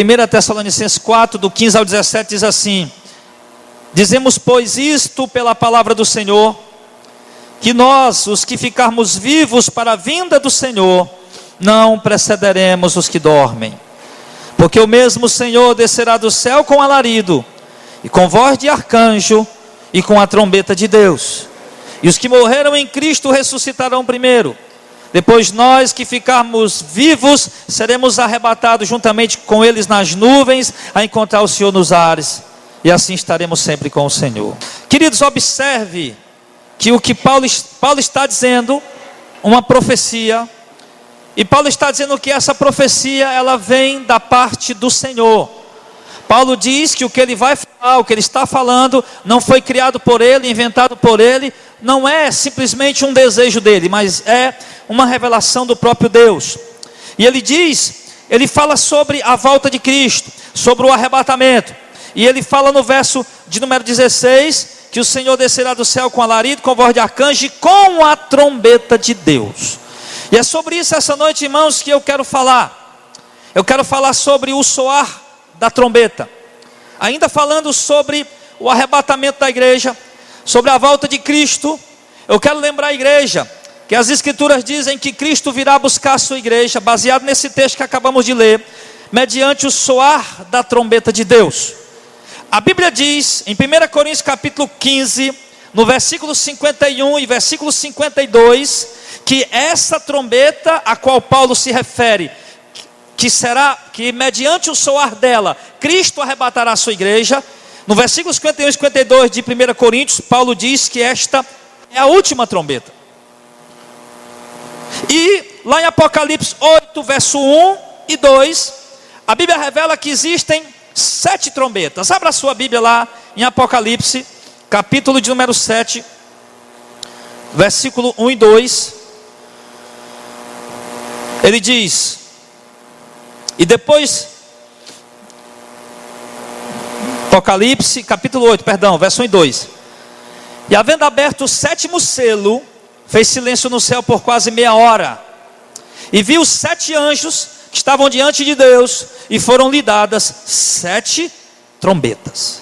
1 Tessalonicenses 4, do 15 ao 17, diz assim: dizemos, pois, isto pela palavra do Senhor, que nós, os que ficarmos vivos para a vinda do Senhor, não precederemos os que dormem. Porque o mesmo Senhor descerá do céu com alarido, e com voz de arcanjo, e com a trombeta de Deus. E os que morreram em Cristo ressuscitarão primeiro. Depois nós que ficarmos vivos, seremos arrebatados juntamente com eles nas nuvens, a encontrar o Senhor nos ares. E assim estaremos sempre com o Senhor. Queridos, observe que o que Paulo está dizendo, uma profecia. E Paulo está dizendo que essa profecia, ela vem da parte do Senhor. Paulo diz que o que ele vai falar, o que ele está falando, não foi criado por ele, inventado por ele, não é simplesmente um desejo dele, mas é uma revelação do próprio Deus. E ele diz, ele fala sobre a volta de Cristo, sobre o arrebatamento. E ele fala no verso de número 16, que o Senhor descerá do céu com alarido, com voz de arcanjo e com a trombeta de Deus. E é sobre isso essa noite, irmãos, que eu quero falar. Eu quero falar sobre o soar da trombeta. Ainda falando sobre o arrebatamento da igreja, sobre a volta de Cristo, eu quero lembrar a igreja que as escrituras dizem que Cristo virá buscar a sua igreja, baseado nesse texto que acabamos de ler, mediante o soar da trombeta de Deus. A Bíblia diz, em 1 Coríntios capítulo 15, no versículo 51 e versículo 52, que essa trombeta a qual Paulo se refere, que mediante o soar dela, Cristo arrebatará a sua igreja. No versículo 51 e 52 de 1 Coríntios, Paulo diz que esta é a última trombeta. E lá em Apocalipse 8, verso 1 e 2, a Bíblia revela que existem 7 trombetas. Abra a sua Bíblia lá em Apocalipse, capítulo de número 7, versículo 1 e 2. Ele diz, e depois, Apocalipse, capítulo 8, perdão, verso 1 e 2. E havendo aberto o 7º selo, fez silêncio no céu por quase meia hora. E viu os 7 anjos que estavam diante de Deus, e foram lhe dadas 7 trombetas.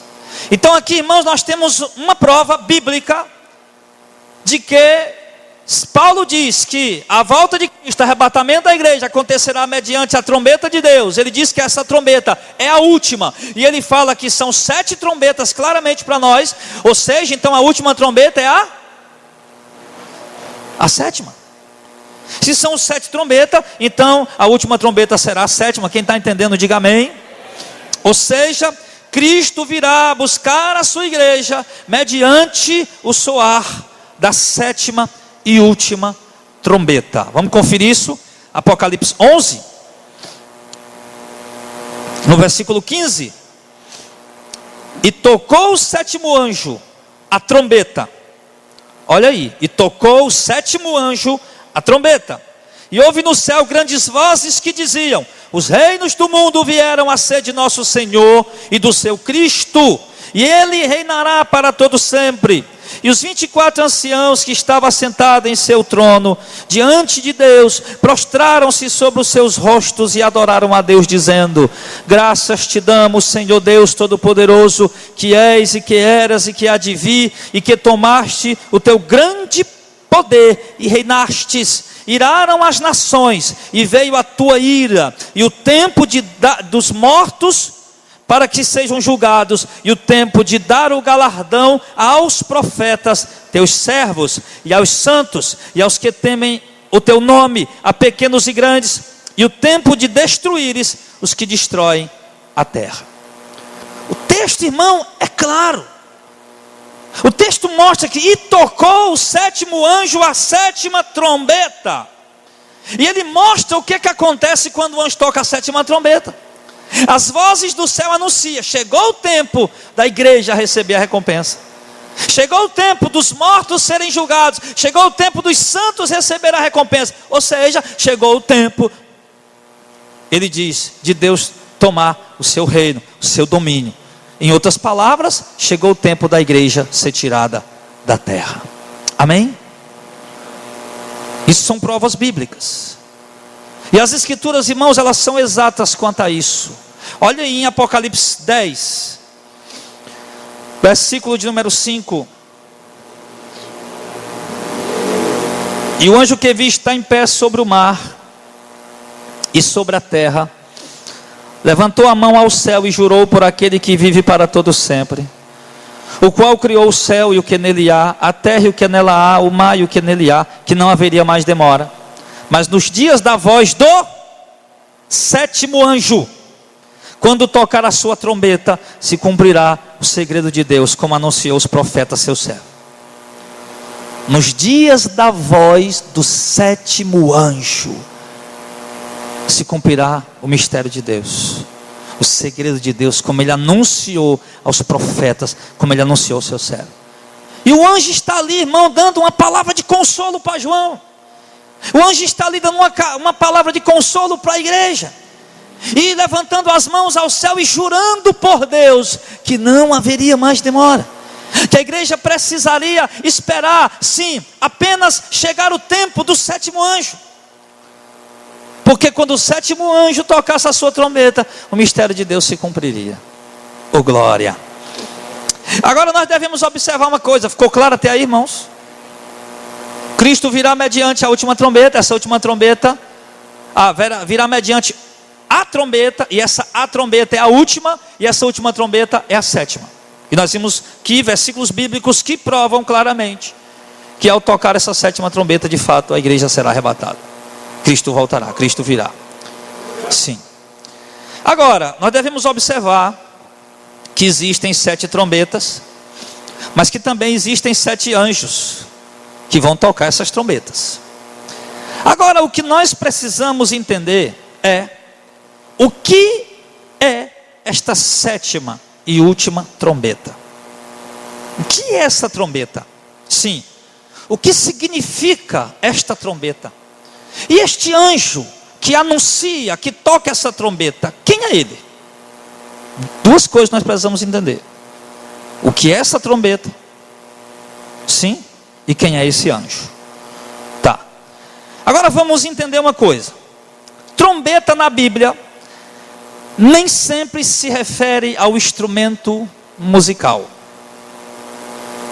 Então aqui, irmãos, nós temos uma prova bíblica de que Paulo diz que a volta de Cristo, o arrebatamento da igreja, acontecerá mediante a trombeta de Deus. Ele diz que essa trombeta é a última, e ele fala que são 7 trombetas claramente para nós. Ou seja, então a última trombeta é a 7ª. Se são 7 trombetas, então a última trombeta será a 7ª. Quem está entendendo, diga amém. Ou seja, Cristo virá buscar a sua igreja mediante o soar da 7ª e última trombeta. Vamos conferir isso. Apocalipse 11, no versículo 15. E tocou o 7º anjo a trombeta. Olha aí. E tocou o 7º anjo a trombeta. E houve no céu grandes vozes que diziam: os reinos do mundo vieram a ser de nosso Senhor e do seu Cristo, e ele reinará para todo sempre. E os 24 anciãos que estavam assentados em seu trono, diante de Deus, prostraram-se sobre os seus rostos e adoraram a Deus, dizendo: graças te damos, Senhor Deus Todo-Poderoso, que és e que eras e que há de vir, e que tomaste o teu grande poder e reinastes. Iraram as nações, e veio a tua ira, e o tempo dos mortos para que sejam julgados, e o tempo de dar o galardão aos profetas, teus servos, e aos santos, e aos que temem o teu nome, a pequenos e grandes, e o tempo de destruíres os que destroem a terra. O texto, irmão, é claro. O texto mostra que e tocou o 7º anjo a 7ª trombeta. E ele mostra o que acontece quando o anjo toca a 7ª trombeta. As vozes do céu anunciam: chegou o tempo da igreja receber a recompensa. Chegou o tempo dos mortos serem julgados. Chegou o tempo dos santos receber a recompensa. Ou seja, chegou o tempo, ele diz, de Deus tomar o seu reino, o seu domínio. Em outras palavras, chegou o tempo da igreja ser tirada da terra. Amém? Isso são provas bíblicas. E as escrituras, irmãos, elas são exatas quanto a isso. Olha aí em Apocalipse 10, versículo de número 5. E o anjo que vi está em pé sobre o mar e sobre a terra. Levantou a mão ao céu e jurou por aquele que vive para todo sempre, o qual criou o céu e o que nele há, a terra e o que nela há, o mar e o que nele há, que não haveria mais demora. Mas nos dias da voz do sétimo anjo, quando tocar a sua trombeta, se cumprirá o segredo de Deus, como anunciou os profetas seu servo. Nos dias da voz do sétimo anjo, se cumprirá o mistério de Deus, o segredo de Deus, como ele anunciou aos profetas, como ele anunciou ao seu servo. E o anjo está ali, irmão, dando uma palavra de consolo para João. O anjo está ali dando uma palavra de consolo para a igreja, e levantando as mãos ao céu e jurando por Deus que não haveria mais demora, que a igreja precisaria esperar, sim, apenas chegar o tempo do sétimo anjo, porque quando o sétimo anjo tocasse a sua trombeta, o mistério de Deus se cumpriria. Oh glória! Agora nós devemos observar uma coisa, ficou claro até aí, irmãos? Cristo virá mediante a última trombeta, essa última trombeta virá mediante a trombeta, e essa a trombeta é a última, e essa última trombeta é a sétima. E nós vimos que versículos bíblicos que provam claramente que ao tocar essa sétima trombeta, de fato a igreja será arrebatada. Cristo voltará, Cristo virá. Sim. Agora, nós devemos observar que existem 7 trombetas, mas que também existem 7 anjos que vão tocar essas trombetas. Agora, o que nós precisamos entender é o que é esta sétima e última trombeta. O que é essa trombeta? Sim, o que significa esta trombeta? E este anjo que anuncia, que toca essa trombeta, quem é ele? 2 coisas nós precisamos entender: o que é essa trombeta, sim, e quem é esse anjo. Tá. Agora vamos entender uma coisa: trombeta na Bíblia nem sempre se refere ao instrumento musical.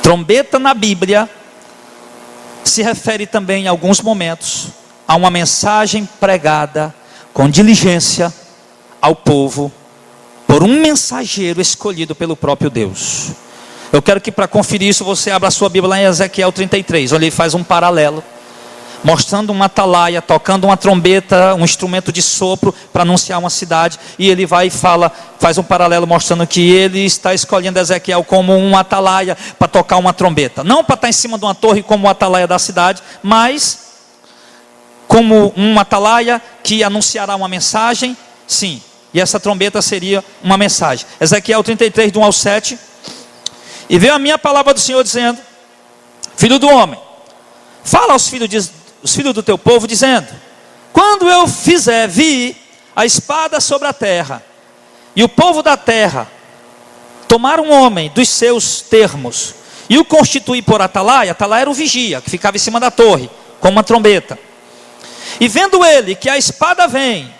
Trombeta na Bíblia se refere também em alguns momentos a uma mensagem pregada com diligência ao povo por um mensageiro escolhido pelo próprio Deus. Eu quero que, para conferir isso, você abra a sua Bíblia lá em Ezequiel 33, onde ele faz um paralelo, mostrando uma atalaia, tocando uma trombeta, um instrumento de sopro para anunciar uma cidade, e ele vai e faz um paralelo mostrando que ele está escolhendo Ezequiel como um atalaia para tocar uma trombeta, não para estar em cima de uma torre como o atalaia da cidade, mas como um atalaia que anunciará uma mensagem, sim, e essa trombeta seria uma mensagem. Ezequiel 33, do 1 ao 7, e veio a minha palavra do Senhor dizendo: filho do homem, fala aos filhos do teu povo, dizendo: quando eu fizer vir a espada sobre a terra, e o povo da terra tomar um homem dos seus termos, e o constituir por atalaia era o vigia, que ficava em cima da torre, com uma trombeta, e vendo ele que a espada vem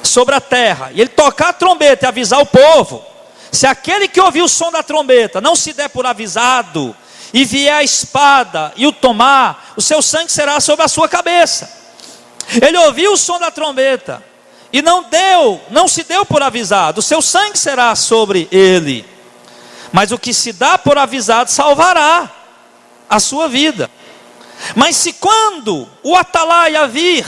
sobre a terra, e ele tocar a trombeta e avisar o povo, se aquele que ouviu o som da trombeta não se der por avisado, e vier a espada e o tomar, o seu sangue será sobre a sua cabeça. Ele ouviu o som da trombeta e não se deu por avisado, o seu sangue será sobre ele. Mas o que se dá por avisado salvará a sua vida. Mas se quando o atalaia vir,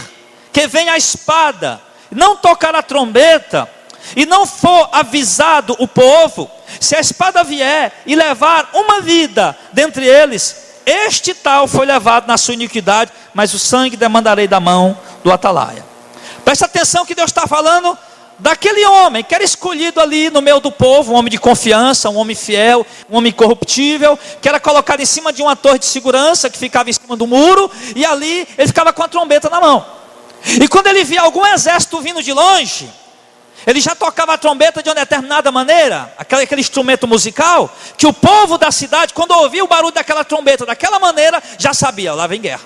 que vem a espada, não tocar a trombeta, e não for avisado o povo, se a espada vier e levar uma vida dentre eles, este tal foi levado na sua iniquidade, mas o sangue demandarei da mão do atalaia. Presta atenção que Deus está falando daquele homem que era escolhido ali no meio do povo, um homem de confiança, um homem fiel, um homem incorruptível, que era colocado em cima de uma torre de segurança, que ficava em cima do muro, e ali ele ficava com a trombeta na mão. E quando ele via algum exército vindo de longe, ele já tocava a trombeta de uma determinada maneira, aquele instrumento musical, que o povo da cidade, quando ouvia o barulho daquela trombeta daquela maneira, já sabia: lá vem guerra,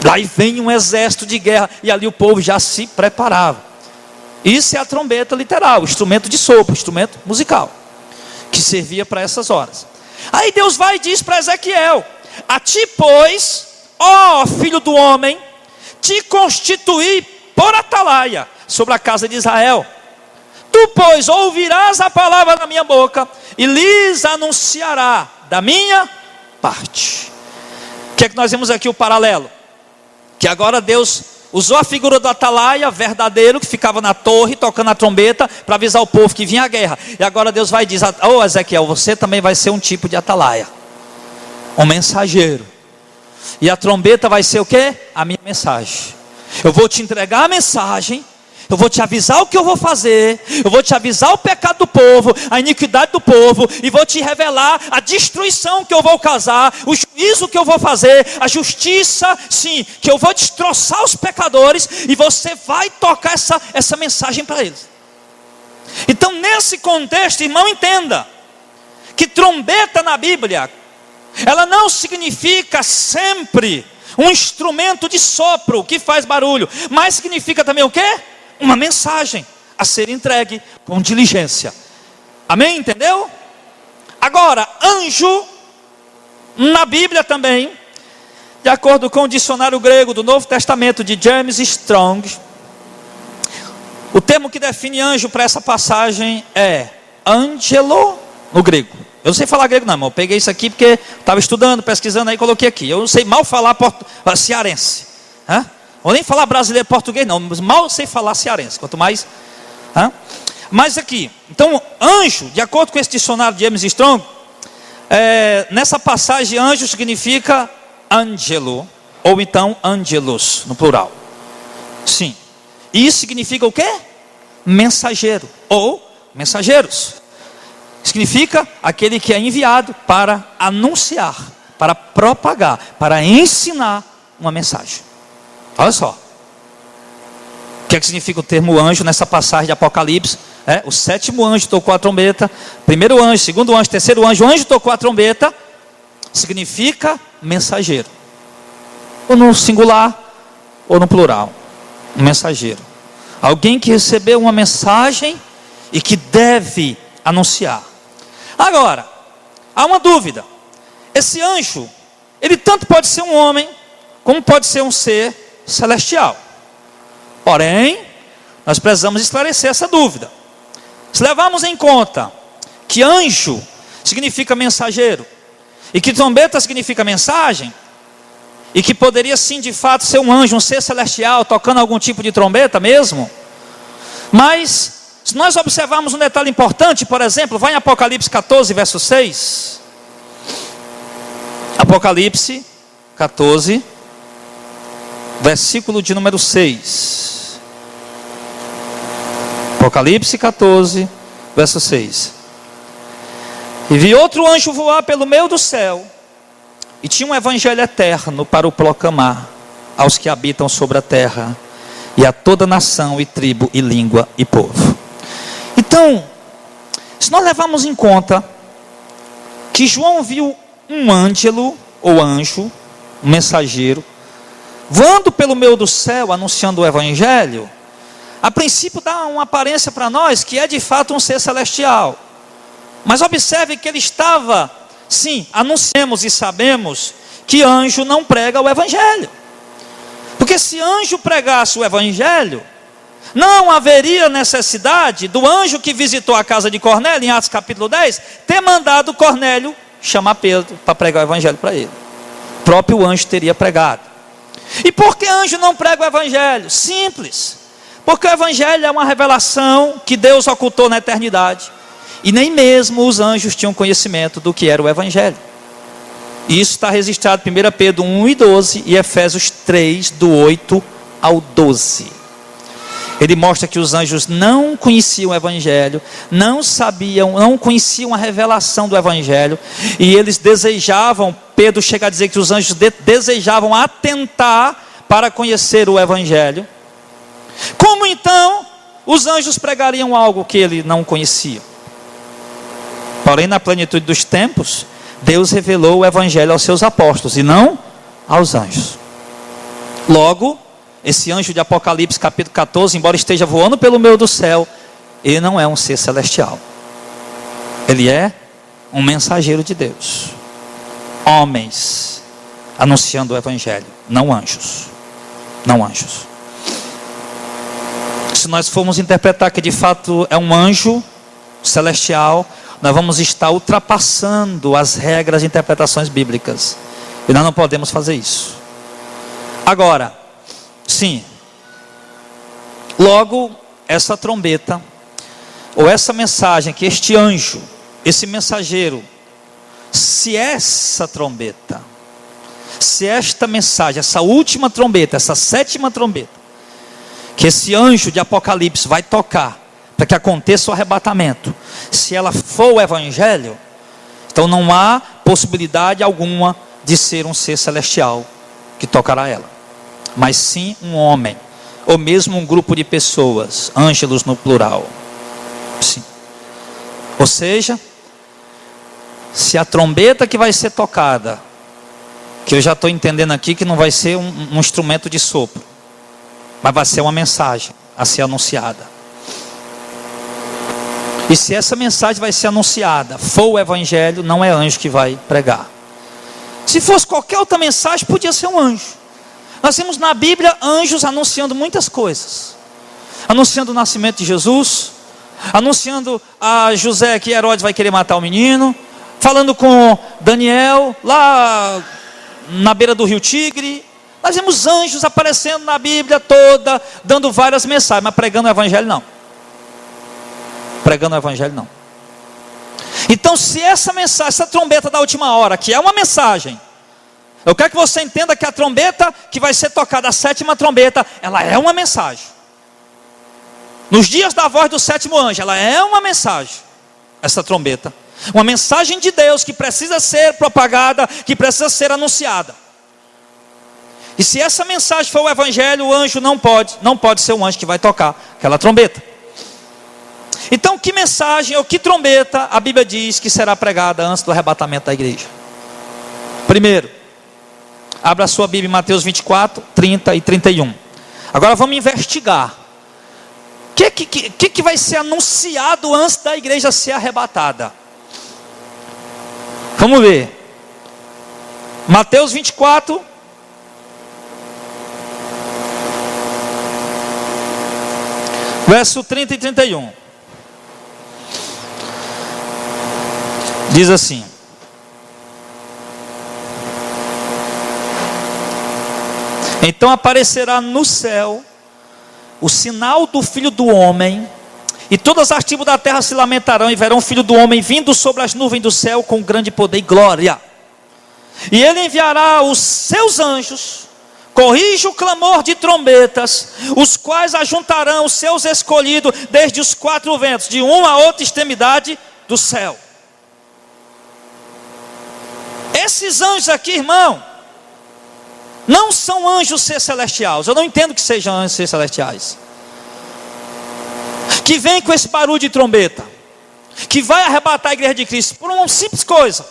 lá vem um exército de guerra, e ali o povo já se preparava. Isso é a trombeta literal, instrumento de sopro, instrumento musical, que servia para essas horas. Aí Deus vai e diz para Ezequiel: a ti, pois, ó filho do homem, te constituí por atalaia sobre a casa de Israel. Tu, pois, ouvirás a palavra da minha boca e lhes anunciará da minha parte. O que é que nós vemos aqui o paralelo? Que agora Deus usou a figura do atalaia verdadeiro, que ficava na torre tocando a trombeta para avisar o povo que vinha a guerra. E agora Deus vai e diz: ô Ezequiel, você também vai ser um tipo de atalaia, um mensageiro. E a trombeta vai ser o quê? A minha mensagem. Eu vou te entregar a mensagem, eu vou te avisar o que eu vou fazer, eu vou te avisar o pecado do povo, a iniquidade do povo, e vou te revelar a destruição que eu vou causar, o juízo que eu vou fazer, a justiça, sim, que eu vou destroçar os pecadores, e você vai tocar essa mensagem para eles. Então, nesse contexto, irmão, entenda que trombeta na Bíblia, ela não significa sempre um instrumento de sopro que faz barulho, mas significa também o quê? Uma mensagem a ser entregue com diligência. Amém? Entendeu? Agora, anjo, na Bíblia também, de acordo com o dicionário grego do Novo Testamento de James Strong, o termo que define anjo para essa passagem é angelo no grego. Eu não sei falar grego não, irmão. Eu peguei isso aqui porque estava estudando, pesquisando, aí coloquei aqui. Eu não sei mal falar cearense. Vou nem falar brasileiro português não, mas mal sei falar cearense, quanto mais. Mas aqui, então anjo, de acordo com esse dicionário de James Strong, nessa passagem anjo significa angelo, ou então angelos, no plural. Sim. E isso significa o quê? Mensageiro, ou mensageiros. Significa aquele que é enviado para anunciar, para propagar, para ensinar uma mensagem. Olha só. O que é que significa o termo anjo nessa passagem de Apocalipse? O sétimo anjo tocou a trombeta, primeiro anjo, segundo anjo, terceiro anjo, o anjo tocou a trombeta, significa mensageiro. Ou no singular, ou no plural. Um mensageiro. Alguém que recebeu uma mensagem e que deve anunciar. Agora, há uma dúvida. Esse anjo, ele tanto pode ser um homem, como pode ser um ser celestial. Porém, nós precisamos esclarecer essa dúvida. Se levarmos em conta que anjo significa mensageiro, e que trombeta significa mensagem, e que poderia sim de fato ser um anjo, um ser celestial, tocando algum tipo de trombeta mesmo, mas se nós observarmos um detalhe importante, por exemplo, vai em Apocalipse 14, verso 6. Apocalipse 14, versículo de número 6. Apocalipse 14, verso 6. E vi outro anjo voar pelo meio do céu, e tinha um evangelho eterno para o proclamar aos que habitam sobre a terra, e a toda nação, e tribo, e língua, e povo. Então, se nós levarmos em conta que João viu um ângelo, ou anjo, um mensageiro, voando pelo meio do céu, anunciando o evangelho, a princípio dá uma aparência para nós que é de fato um ser celestial. Mas observe que ele estava, sim, anunciamos e sabemos que anjo não prega o evangelho. Porque se anjo pregasse o evangelho, não haveria necessidade do anjo que visitou a casa de Cornélio, em Atos capítulo 10, ter mandado Cornélio chamar Pedro para pregar o evangelho para ele. O próprio anjo teria pregado. E por que anjo não prega o evangelho? Simples. Porque o evangelho é uma revelação que Deus ocultou na eternidade. E nem mesmo os anjos tinham conhecimento do que era o evangelho. E isso está registrado em 1 Pedro 1 e 12 e Efésios 3, do 8 ao 12. Ele mostra que os anjos não conheciam o evangelho, não sabiam, não conheciam a revelação do evangelho, e eles desejavam, Pedro chega a dizer que os anjos desejavam atentar para conhecer o evangelho. Como então os anjos pregariam algo que ele não conhecia? Porém, na plenitude dos tempos, Deus revelou o evangelho aos seus apóstolos e não aos anjos. Logo, esse anjo de Apocalipse capítulo 14, embora esteja voando pelo meio do céu, ele não é um ser celestial. Ele é um mensageiro de Deus. Homens anunciando o evangelho, não anjos. Não anjos. Se nós formos interpretar que de fato é um anjo celestial, nós vamos estar ultrapassando as regras de interpretações bíblicas. E nós não podemos fazer isso. Agora, sim, logo essa trombeta, ou essa mensagem que este anjo, esse mensageiro, se essa trombeta, se esta mensagem, essa última trombeta, essa sétima trombeta, que esse anjo de Apocalipse vai tocar, para que aconteça o arrebatamento, se ela for o evangelho, então não há possibilidade alguma de ser um ser celestial que tocará ela, mas sim um homem, ou mesmo um grupo de pessoas, ângelos no plural. Sim. Ou seja, se a trombeta que vai ser tocada, que eu já estou entendendo aqui que não vai ser um instrumento de sopro, mas vai ser uma mensagem a ser anunciada. E se essa mensagem vai ser anunciada, for o evangelho, não é anjo que vai pregar. Se fosse qualquer outra mensagem, podia ser um anjo. Nós temos na Bíblia anjos anunciando muitas coisas. Anunciando o nascimento de Jesus, anunciando a José que Herodes vai querer matar o menino, falando com Daniel lá na beira do rio Tigre. Nós vemos anjos aparecendo na Bíblia toda, dando várias mensagens, mas pregando o evangelho não. Pregando o evangelho não. Então, se essa mensagem, essa trombeta da última hora, que é uma mensagem, eu quero que você entenda que a trombeta que vai ser tocada, a sétima trombeta, ela é uma mensagem. Nos dias da voz do sétimo anjo, ela é uma mensagem, essa trombeta. Uma mensagem de Deus que precisa ser propagada, que precisa ser anunciada. E se essa mensagem for o evangelho, o anjo não pode ser um anjo que vai tocar aquela trombeta. Então, que mensagem ou que trombeta a Bíblia diz que será pregada antes do arrebatamento da igreja? Primeiro, abra a sua Bíblia em Mateus 24, 30 e 31. Agora vamos investigar. O que vai ser anunciado antes da igreja ser arrebatada? Vamos ver. Mateus 24. Verso 30 e 31. Diz assim: então aparecerá no céu o sinal do Filho do Homem, e todas as tribos da terra se lamentarão e verão o Filho do Homem vindo sobre as nuvens do céu com grande poder e glória. E ele enviará os seus anjos, corrige o clamor de trombetas, os quais ajuntarão os seus escolhidos desde os quatro ventos, de uma a outra extremidade do céu. Esses anjos aqui, irmão, não são anjos ser celestiais. Eu não entendo que sejam anjos ser celestiais, que vem com esse barulho de trombeta, que vai arrebatar a igreja de Cristo, por uma simples coisa.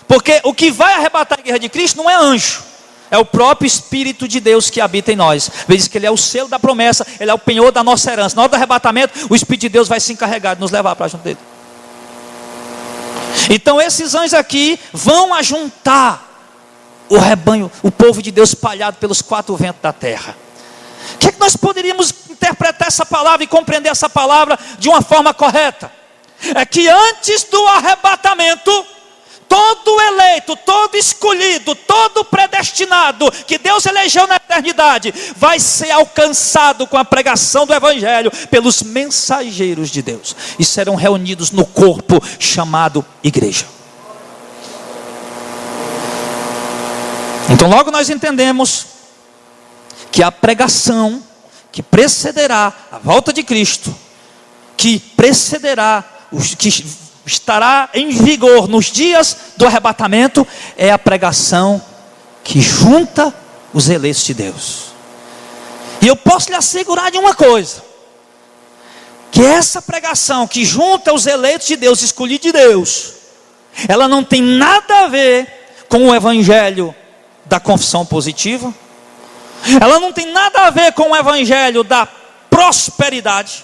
Porque o que vai arrebatar a igreja de Cristo não é anjo, é o próprio Espírito de Deus que habita em nós. Ele diz que Ele é o selo da promessa, Ele é o penhor da nossa herança. Na hora do arrebatamento, o Espírito de Deus vai se encarregar de nos levar para junto dele. Então esses anjos aqui vão ajuntar o rebanho, o povo de Deus espalhado pelos quatro ventos da terra. O que é que nós poderíamos interpretar essa palavra e compreender essa palavra de uma forma correta? É que antes do arrebatamento, todo eleito, todo escolhido, todo predestinado que Deus elegeu na eternidade vai ser alcançado com a pregação do evangelho pelos mensageiros de Deus, e serão reunidos no corpo chamado igreja. Então logo nós entendemos que a pregação que precederá a volta de Cristo, que precederá que estará em vigor nos dias do arrebatamento, é a pregação que junta os eleitos de Deus. E eu posso lhe assegurar de uma coisa, que essa pregação que junta os eleitos de Deus, escolhidos de Deus, ela não tem nada a ver com o evangelho da confissão positiva, Ela não tem nada a ver com o evangelho da prosperidade.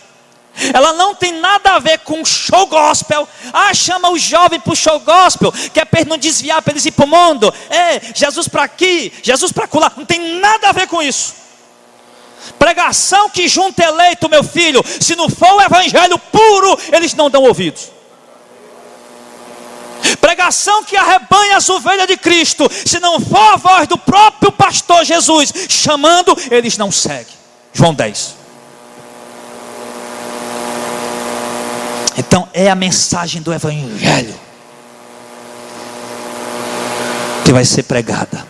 Ela não tem nada a ver com show gospel. Chama o jovem para o show gospel, que é para não desviar, para eles ir para o mundo. Jesus para aqui, Jesus para acolá. Não tem nada a ver com isso. Pregação que junta eleito, meu filho, se não for o evangelho puro, eles não dão ouvidos. Pregação que arrebanha as ovelhas de Cristo, se não for a voz do próprio pastor Jesus chamando, eles não seguem. João 10. Então é a mensagem do evangelho que vai ser pregada.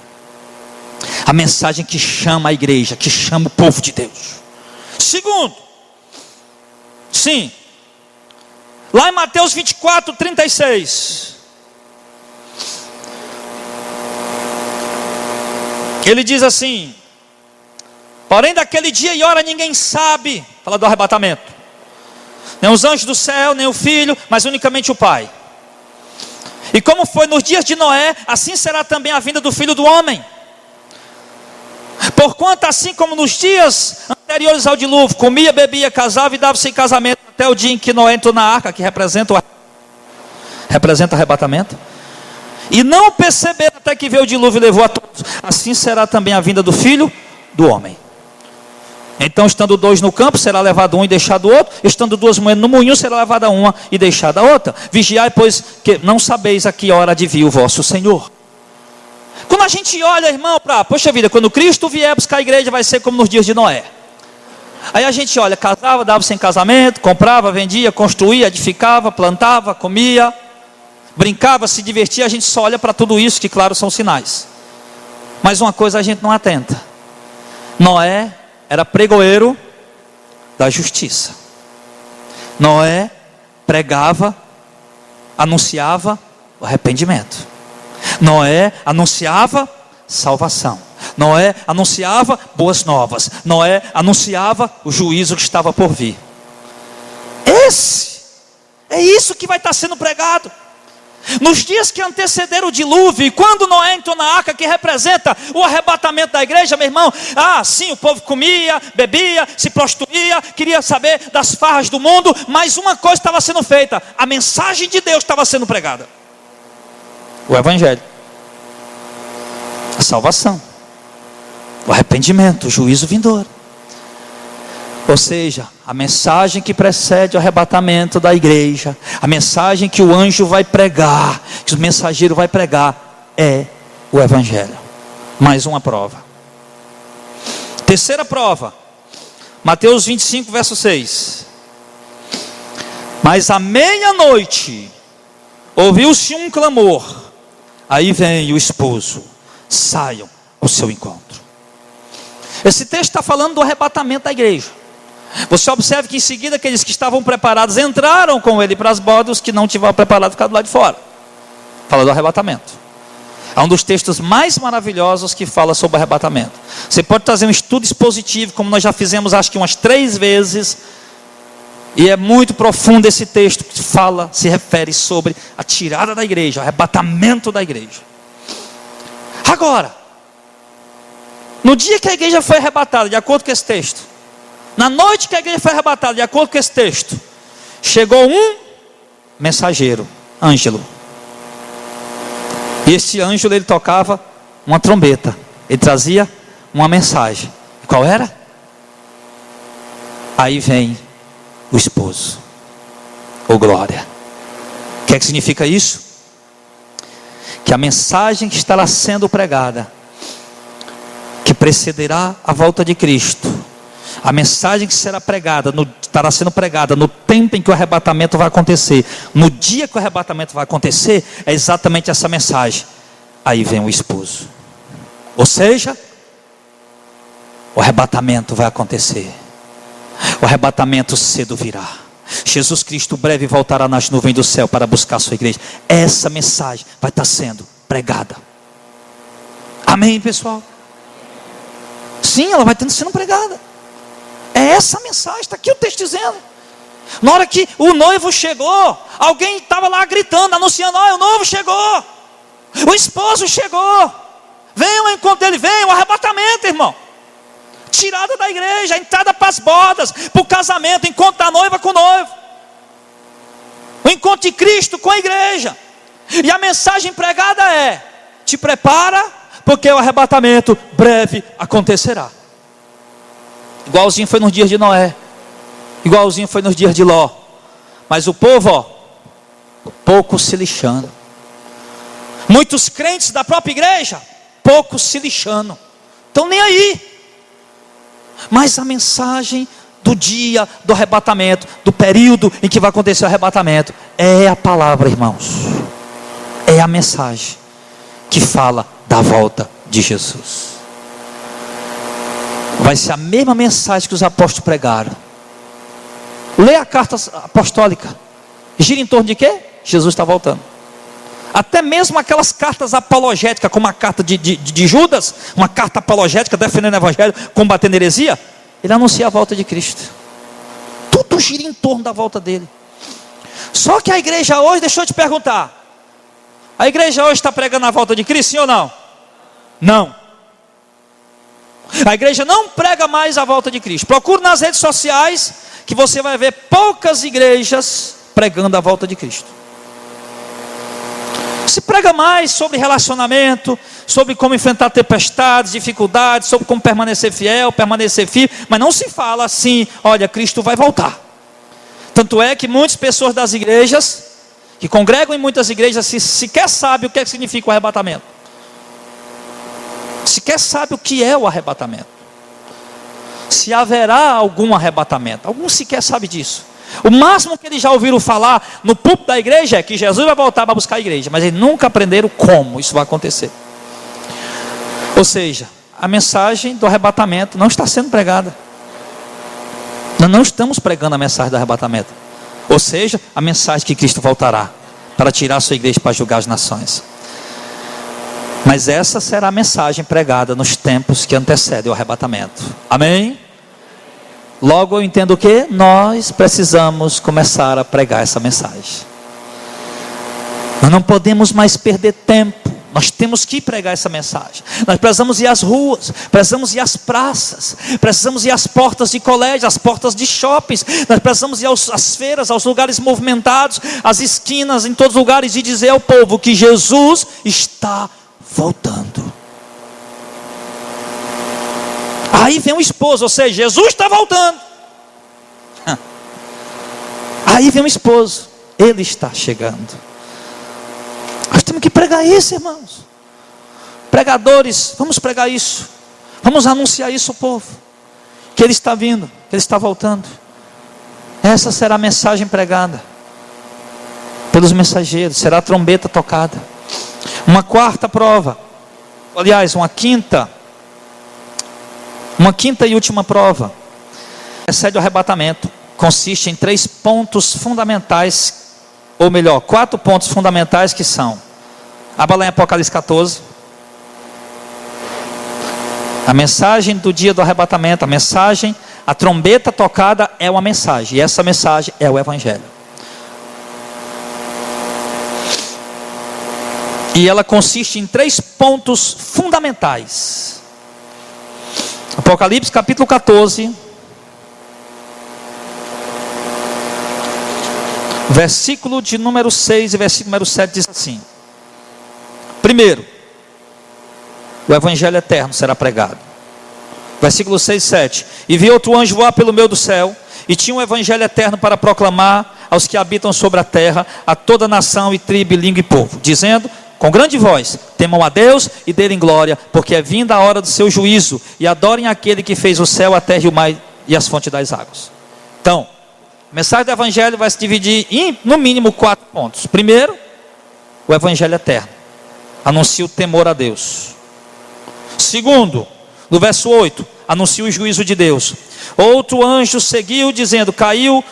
A mensagem que chama a igreja, que chama o povo de Deus. Segundo, sim, lá em Mateus 24, 36, ele diz assim: porém daquele dia e hora ninguém sabe, fala do arrebatamento, nem os anjos do céu, nem o Filho, mas unicamente o Pai. E como foi nos dias de Noé, assim será também a vinda do Filho do Homem. Porquanto assim como nos dias anteriores ao dilúvio, comia, bebia, casava e dava-se em casamento, até o dia em que Noé entrou na arca, que representa o arrebatamento, e não perceberam até que veio o dilúvio e levou a todos, assim será também a vinda do Filho do Homem. Então, estando dois no campo, será levado um e deixado o outro. Estando duas mulheres no moinho, será levada uma e deixada a outra. Vigiai, pois que não sabeis a que hora de vir o vosso Senhor. Quando a gente olha, irmão, poxa vida, quando Cristo vier buscar a igreja, vai ser como nos dias de Noé. Aí a gente olha, casava, dava-se em casamento, comprava, vendia, construía, edificava, plantava, comia, brincava, se divertia. A gente só olha para tudo isso, que claro são sinais. Mas uma coisa a gente não atenta: Noé era pregoeiro da justiça. Noé pregava, anunciava o arrependimento. Noé anunciava salvação. Noé anunciava boas novas. Noé anunciava o juízo que estava por vir. É isso que vai estar sendo pregado. Nos dias que antecederam o dilúvio, e quando Noé entrou na arca, que representa o arrebatamento da igreja, meu irmão, sim, o povo comia, bebia, se prostituía, queria saber das farras do mundo, mas uma coisa estava sendo feita: a mensagem de Deus estava sendo pregada. O evangelho, a salvação, o arrependimento, o juízo vindouro. Ou seja, a mensagem que precede o arrebatamento da igreja, a mensagem que o anjo vai pregar, que o mensageiro vai pregar, é o evangelho. Mais uma prova. Terceira prova, Mateus 25, verso 6. Mas à meia-noite ouviu-se um clamor, aí vem o esposo, saiam ao seu encontro. Esse texto está falando do arrebatamento da igreja. Você observa que em seguida aqueles que estavam preparados entraram com ele para as bodas, os que não estiveram preparados ficaram do lado de fora. Fala do arrebatamento. É um dos textos mais maravilhosos que fala sobre o arrebatamento. Você pode trazer um estudo expositivo, como nós já fizemos acho que umas 3 vezes, e é muito profundo esse texto que fala, se refere sobre a tirada da igreja, o arrebatamento da igreja. Agora, no dia que a igreja foi arrebatada, de acordo com esse texto, na noite que a igreja foi arrebatada, de acordo com esse texto, chegou um mensageiro, Ângelo. E esse Ângelo, ele tocava uma trombeta, ele trazia uma mensagem. Qual era? Aí vem o esposo. Oh glória. O que é que significa isso? Que a mensagem que estará sendo pregada, que precederá a volta de Cristo, a mensagem que será pregada, estará sendo pregada no tempo em que o arrebatamento vai acontecer, no dia que o arrebatamento vai acontecer, é exatamente essa mensagem. Aí vem o esposo. Ou seja, o arrebatamento vai acontecer. O arrebatamento cedo virá. Jesus Cristo breve voltará nas nuvens do céu para buscar a sua igreja. Essa mensagem vai estar sendo pregada. Amém, pessoal? Sim, ela vai estar sendo pregada. É essa a mensagem, está aqui o texto dizendo. Na hora que o noivo chegou, alguém estava lá gritando, anunciando: o noivo chegou, o esposo chegou, venham ao encontro dele, venham, o arrebatamento, irmão. tirada da igreja, entrada para as bodas, para o casamento, encontro da noiva com o noivo, o encontro de Cristo com a igreja. E a mensagem pregada é: te prepara, porque o arrebatamento breve acontecerá. Igualzinho foi nos dias de Noé, igualzinho foi nos dias de Ló. Mas o povo, pouco se lixando. Muitos crentes da própria igreja, pouco se lixando, estão nem aí. Mas a mensagem do dia do arrebatamento, do período em que vai acontecer o arrebatamento, é a palavra, irmãos. É a mensagem que fala da volta de Jesus. Vai ser a mesma mensagem que os apóstolos pregaram. Leia a carta apostólica. Gira em torno de quê? Jesus está voltando. Até mesmo aquelas cartas apologéticas, como a carta de Judas, uma carta apologética defendendo o evangelho, combatendo a heresia, ele anuncia a volta de Cristo. Tudo gira em torno da volta dele. Só que a igreja hoje, deixa eu te perguntar, a igreja hoje está pregando a volta de Cristo, sim ou não? Não. A igreja não prega mais a volta de Cristo. Procure nas redes sociais, que você vai ver poucas igrejas pregando a volta de Cristo. Se prega mais sobre relacionamento, sobre como enfrentar tempestades, dificuldades, sobre como permanecer fiel, permanecer firme, mas não se fala assim: olha, Cristo vai voltar. Tanto é que muitas pessoas das igrejas, que congregam em muitas igrejas, sequer sabem o que significa o arrebatamento. Sequer sabe o que é o arrebatamento, se haverá algum arrebatamento. Alguns sequer sabem disso. O máximo que eles já ouviram falar no púlpito da igreja é que Jesus vai voltar para buscar a igreja, mas eles nunca aprenderam como isso vai acontecer. Ou seja, a mensagem do arrebatamento não está sendo pregada. Nós não estamos pregando a mensagem do arrebatamento, ou seja, a mensagem que Cristo voltará para tirar a sua igreja para julgar as nações. Mas essa será a mensagem pregada nos tempos que antecedem o arrebatamento. Amém? Logo eu entendo que nós precisamos começar a pregar essa mensagem. Nós não podemos mais perder tempo. Nós temos que pregar essa mensagem. Nós precisamos ir às ruas, precisamos ir às praças, precisamos ir às portas de colégios, às portas de shoppings. Nós precisamos ir às feiras, aos lugares movimentados, às esquinas, em todos os lugares, e dizer ao povo que Jesus está voltando. Aí vem o esposo, ou seja, Jesus está voltando. Aí vem o esposo, ele está chegando. Nós temos que pregar isso, irmãos. Pregadores, vamos pregar isso. Vamos anunciar isso ao povo, que ele está vindo, que ele está voltando. Essa será a mensagem pregada pelos mensageiros, será a trombeta tocada. Uma quarta prova, aliás, uma quinta e última prova, precede o arrebatamento, consiste em 3 pontos fundamentais, ou melhor, 4 pontos fundamentais, que são: abra lá em Apocalipse 14, a mensagem do dia do arrebatamento, a trombeta tocada é uma mensagem, e essa mensagem é o Evangelho. E ela consiste em 3 pontos fundamentais. Apocalipse capítulo 14, versículo de número 6 e versículo número 7 diz assim: primeiro, o Evangelho eterno será pregado. Versículo 6 e 7: e vi outro anjo voar pelo meio do céu, e tinha um Evangelho eterno para proclamar aos que habitam sobre a terra, a toda nação e tribo, e língua e povo, dizendo com grande voz: temam a Deus e dêem glória, porque é vinda a hora do seu juízo, e adorem aquele que fez o céu, a terra e o mar e as fontes das águas. Então, a mensagem do Evangelho vai se dividir em, no mínimo, 4 pontos. Primeiro, o Evangelho eterno anuncia o temor a Deus. Segundo, no verso 8, anuncia o juízo de Deus. Outro anjo seguiu dizendo: caiu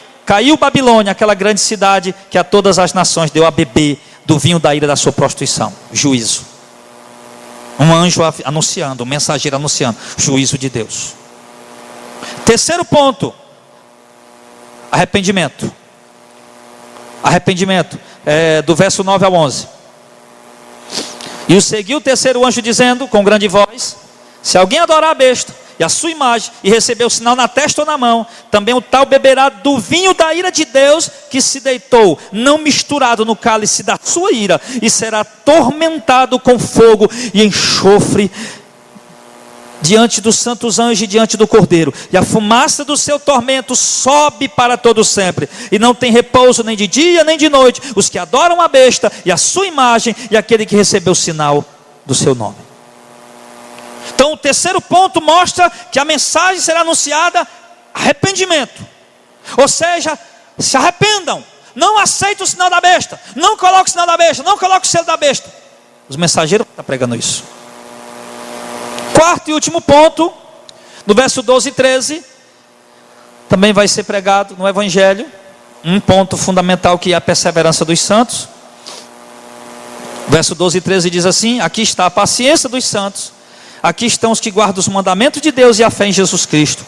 Babilônia, aquela grande cidade que a todas as nações deu a beber do vinho da ira da sua prostituição. Juízo. Um anjo anunciando, um mensageiro anunciando juízo de Deus. Terceiro ponto, arrependimento. Arrependimento, do verso 9 ao 11. E o seguiu o terceiro anjo dizendo com grande voz: se alguém adorar a besta e a sua imagem, e recebeu o sinal na testa ou na mão, também o tal beberá do vinho da ira de Deus, que se deitou, não misturado no cálice da sua ira, e será atormentado com fogo e enxofre, diante dos santos anjos e diante do Cordeiro, e a fumaça do seu tormento sobe para todo sempre, e não tem repouso nem de dia nem de noite, os que adoram a besta e a sua imagem, e aquele que recebeu o sinal do seu nome. Então o terceiro ponto mostra que a mensagem será anunciada: arrependimento, ou seja, se arrependam, não aceitem o sinal da besta, não coloquem o sinal da besta, não coloquem o selo da besta. Os mensageiros estão pregando isso. Quarto e último ponto, no verso 12 e 13, também vai ser pregado no Evangelho, um ponto fundamental que é a perseverança dos santos. Verso 12 e 13 diz assim: aqui está a paciência dos santos, aqui estão os que guardam os mandamentos de Deus e a fé em Jesus Cristo.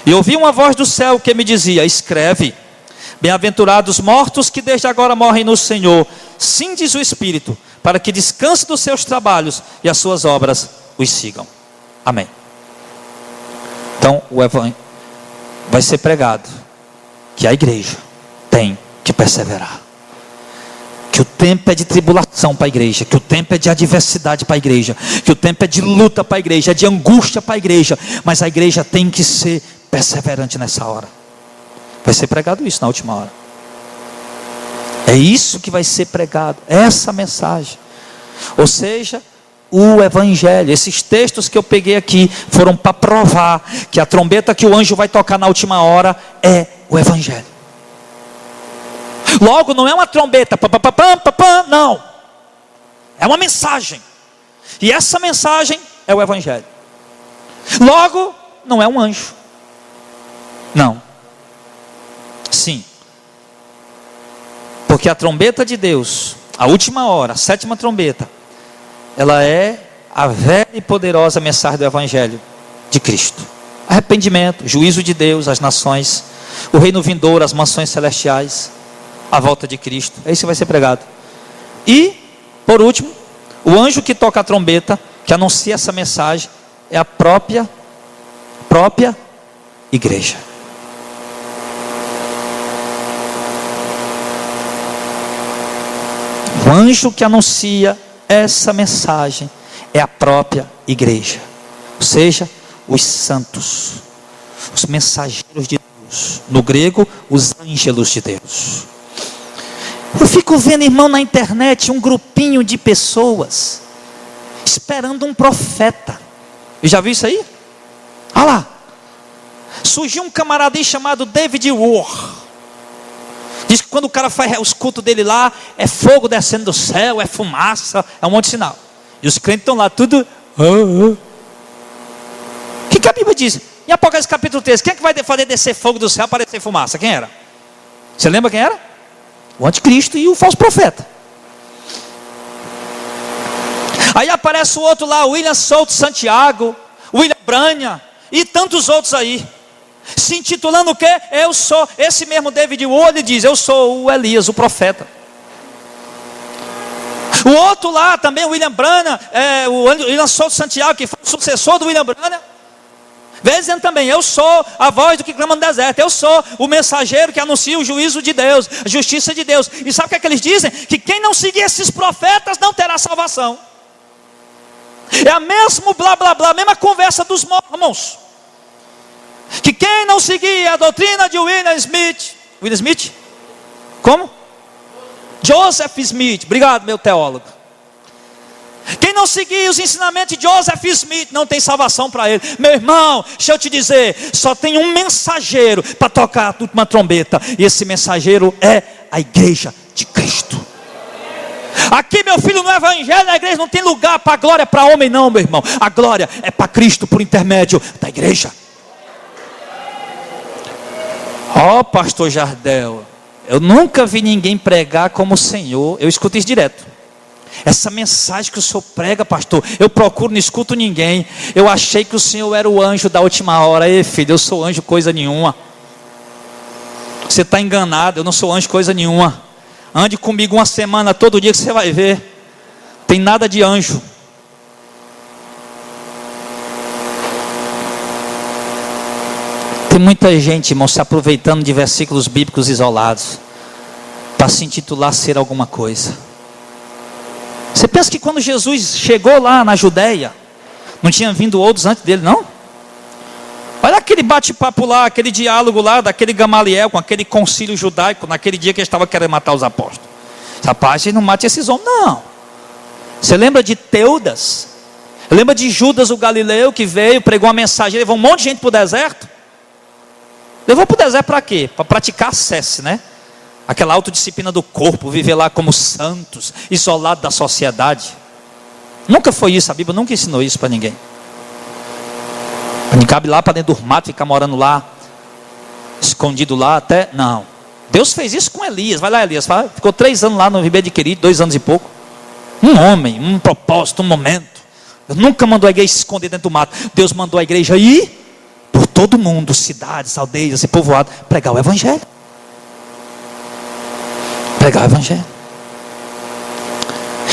E ouvi uma voz do céu que me dizia: escreve, bem-aventurados mortos que desde agora morrem no Senhor, sim, diz o Espírito, para que descanse dos seus trabalhos e as suas obras os sigam. Amém. Então o Evangelho vai ser pregado que a igreja tem que perseverar, que o tempo é de tribulação para a igreja, que o tempo é de adversidade para a igreja, que o tempo é de luta para a igreja, é de angústia para a igreja, mas a igreja tem que ser perseverante nessa hora. Vai ser pregado isso na última hora. É isso que vai ser pregado, essa mensagem. Ou seja, o Evangelho. Esses textos que eu peguei aqui foram para provar que a trombeta que o anjo vai tocar na última hora é o Evangelho. Logo, não é uma trombeta, não, é uma mensagem, e essa mensagem é o Evangelho. Logo, não é um anjo, não, sim, porque a trombeta de Deus, a última hora, a sétima trombeta, ela é a velha e poderosa mensagem do Evangelho de Cristo: arrependimento, juízo de Deus às nações, o reino vindouro, as mansões celestiais, a volta de Cristo. É isso que vai ser pregado. E, por último, o anjo que toca a trombeta, que anuncia essa mensagem, é a própria igreja. O anjo que anuncia essa mensagem é a própria igreja, ou seja, os santos, os mensageiros de Deus, no grego, os ângelos de Deus. Eu fico vendo, irmão, na internet um grupinho de pessoas esperando um profeta. Eu já viu isso aí? Olha lá, surgiu um camarada aí chamado David War. Diz que quando o cara faz os cultos dele lá, é fogo descendo do céu, é fumaça, é um monte de sinal. E os crentes estão lá tudo. O que a Bíblia diz? Em Apocalipse capítulo 3, quem é que vai fazer descer fogo do céu para descer fumaça? Quem era? Você lembra quem era? O anticristo e o falso profeta. Aí aparece o outro lá, William Souto Santiago, William Branham e tantos outros aí, se intitulando o quê? Eu sou, esse mesmo David Wood diz: eu sou o Elias, o profeta. O outro lá também, o William Branham, o William Souto Santiago, que foi o sucessor do William Branham, vem dizendo também: eu sou a voz do que clama no deserto, eu sou o mensageiro que anuncia o juízo de Deus, a justiça de Deus. E sabe o que eles dizem? Que quem não seguir esses profetas não terá salvação. É a mesmo blá blá blá, a mesma conversa dos mormons, que quem não seguir a doutrina de William Smith, como? Joseph Smith, obrigado meu teólogo. Quem não seguir os ensinamentos de Joseph Smith não tem salvação para ele. Meu irmão, deixa eu te dizer, só tem um mensageiro para tocar a última trombeta, e esse mensageiro é a igreja de Cristo. Aqui, meu filho, no Evangelho, na igreja não tem lugar para glória para homem não, meu irmão. A glória é para Cristo por intermédio da igreja. Ó, pastor Jardel, eu nunca vi ninguém pregar como o Senhor. Eu escuto isso direto. Essa mensagem que o senhor prega, pastor, eu procuro, não escuto ninguém. Eu achei que o senhor era o anjo da última hora. Ei, filho, eu sou anjo coisa nenhuma. Você está enganado, eu não sou anjo coisa nenhuma. Ande comigo uma semana, todo dia, que você vai ver. Tem nada de anjo. Tem muita gente, irmão, se aproveitando de versículos bíblicos isolados para se intitular ser alguma coisa. Você pensa que quando Jesus chegou lá na Judéia, não tinha vindo outros antes dele, não? Olha aquele bate-papo lá, aquele diálogo lá, daquele Gamaliel com aquele concílio judaico, naquele dia que ele estava querendo matar os apóstolos. Rapaz, gente não mate esses homens, não. Você lembra de Teudas? Lembra de Judas o Galileu, que veio, pregou uma mensagem, levou um monte de gente para o deserto? Levou para o deserto para quê? Para praticar ascese, né? Aquela autodisciplina do corpo, viver lá como santos, isolado da sociedade. Nunca foi isso, a Bíblia nunca ensinou isso para ninguém. Não cabe lá para dentro do mato, ficar morando lá, escondido lá até, não. Deus fez isso com Elias, vai lá Elias, ficou 3 anos lá no Ribeiro de Querido, 2 anos e pouco. Um homem, um propósito, um momento. Deus nunca mandou a igreja se esconder dentro do mato. Deus mandou a igreja ir por todo mundo, cidades, aldeias e povoados, pregar o Evangelho. Pregar o Evangelho.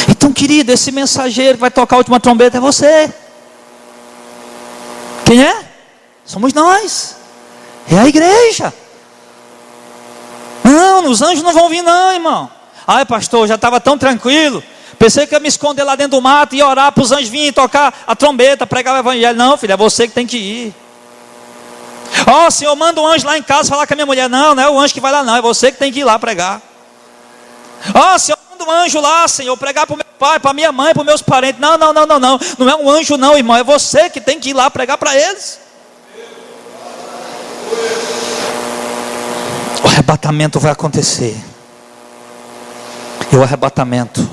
Então, querido, esse mensageiro que vai tocar a última trombeta é você. Quem é? Somos nós. É a igreja. Não, os anjos não vão vir não, irmão. Ai, pastor, já estava tão tranquilo. Pensei que ia me esconder lá dentro do mato e orar para os anjos virem tocar a trombeta, pregar o Evangelho. Não, filho, é você que tem que ir. Ó, Senhor, manda um anjo lá em casa falar com a minha mulher. Não, não é o anjo que vai lá não, é você que tem que ir lá pregar. Ó, Senhor, manda um anjo lá, Senhor, pregar para o meu pai, para a minha mãe, para os meus parentes. Não, não, não, não, não. Não é um anjo não, irmão, é você que tem que ir lá pregar para eles. O arrebatamento vai acontecer. E o arrebatamento,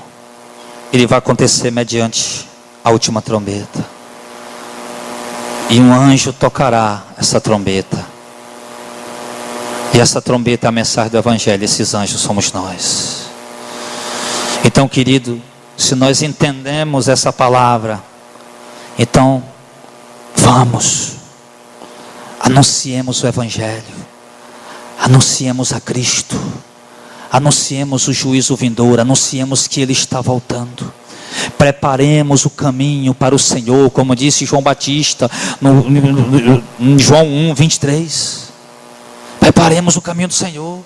ele vai acontecer mediante a última trombeta. E um anjo tocará essa trombeta. E essa trombeta é a mensagem do Evangelho. Esses anjos somos nós. Então, querido, se nós entendemos essa palavra, então vamos, anunciemos o Evangelho, anunciemos a Cristo, anunciemos o juízo vindouro, anunciemos que Ele está voltando. Preparemos o caminho para o Senhor, como disse João Batista em João 1, 23. Preparemos o caminho do Senhor.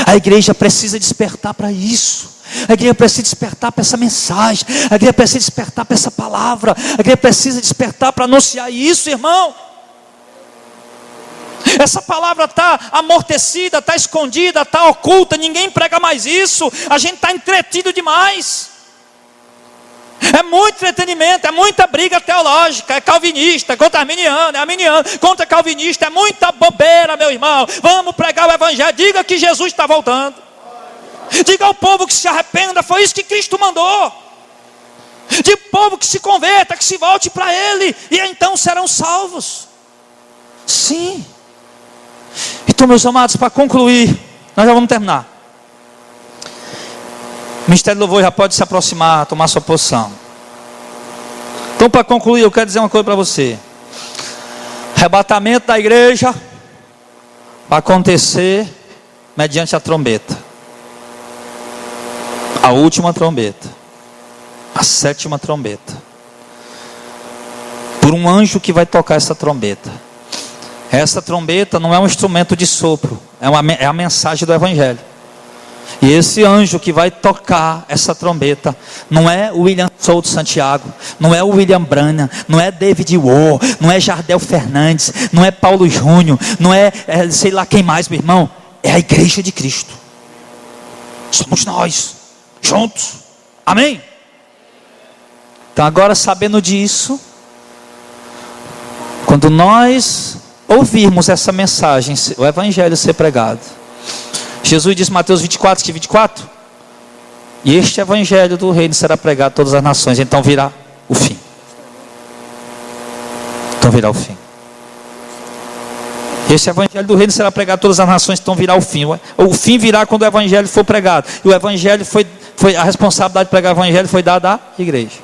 A igreja precisa despertar para isso. A igreja precisa despertar para essa mensagem. A igreja precisa despertar para essa palavra. A igreja precisa despertar para anunciar isso, irmão. Essa palavra está amortecida, está escondida, está oculta. Ninguém prega mais isso. A gente está entretido demais. É muito entretenimento, é muita briga teológica, é calvinista contra arminiano, é arminiano contra calvinista, é muita bobeira, meu irmão. Vamos pregar o Evangelho, diga que Jesus está voltando. Diga ao povo que se arrependa, foi isso que Cristo mandou. Diga ao povo que se converta, que se volte para Ele, e então serão salvos. Sim. Então, meus amados, para concluir, nós já vamos terminar. O Ministério do Louvor já pode se aproximar, tomar sua posição. Então, para concluir, eu quero dizer uma coisa para você. Arrebatamento da igreja vai acontecer mediante a trombeta. A última trombeta. A 7ª trombeta. Por um anjo que vai tocar essa trombeta. Essa trombeta não é um instrumento de sopro, é a mensagem do Evangelho. E esse anjo que vai tocar essa trombeta não é o William Souto Santiago, não é o William Branham, não é David Wohl, não é Jardel Fernandes, não é Paulo Júnior, não é sei lá quem mais, meu irmão. É a igreja de Cristo. Somos nós, juntos. Amém? Então agora, sabendo disso, quando nós ouvirmos essa mensagem, o Evangelho ser pregado, Jesus disse em Mateus 24, que 24, e este Evangelho do reino será pregado a todas as nações, então virá o fim. Então virá o fim. Este Evangelho do reino será pregado a todas as nações, então virá o fim. O fim virá quando o Evangelho for pregado. E o Evangelho foi a responsabilidade de pregar o Evangelho foi dada à igreja.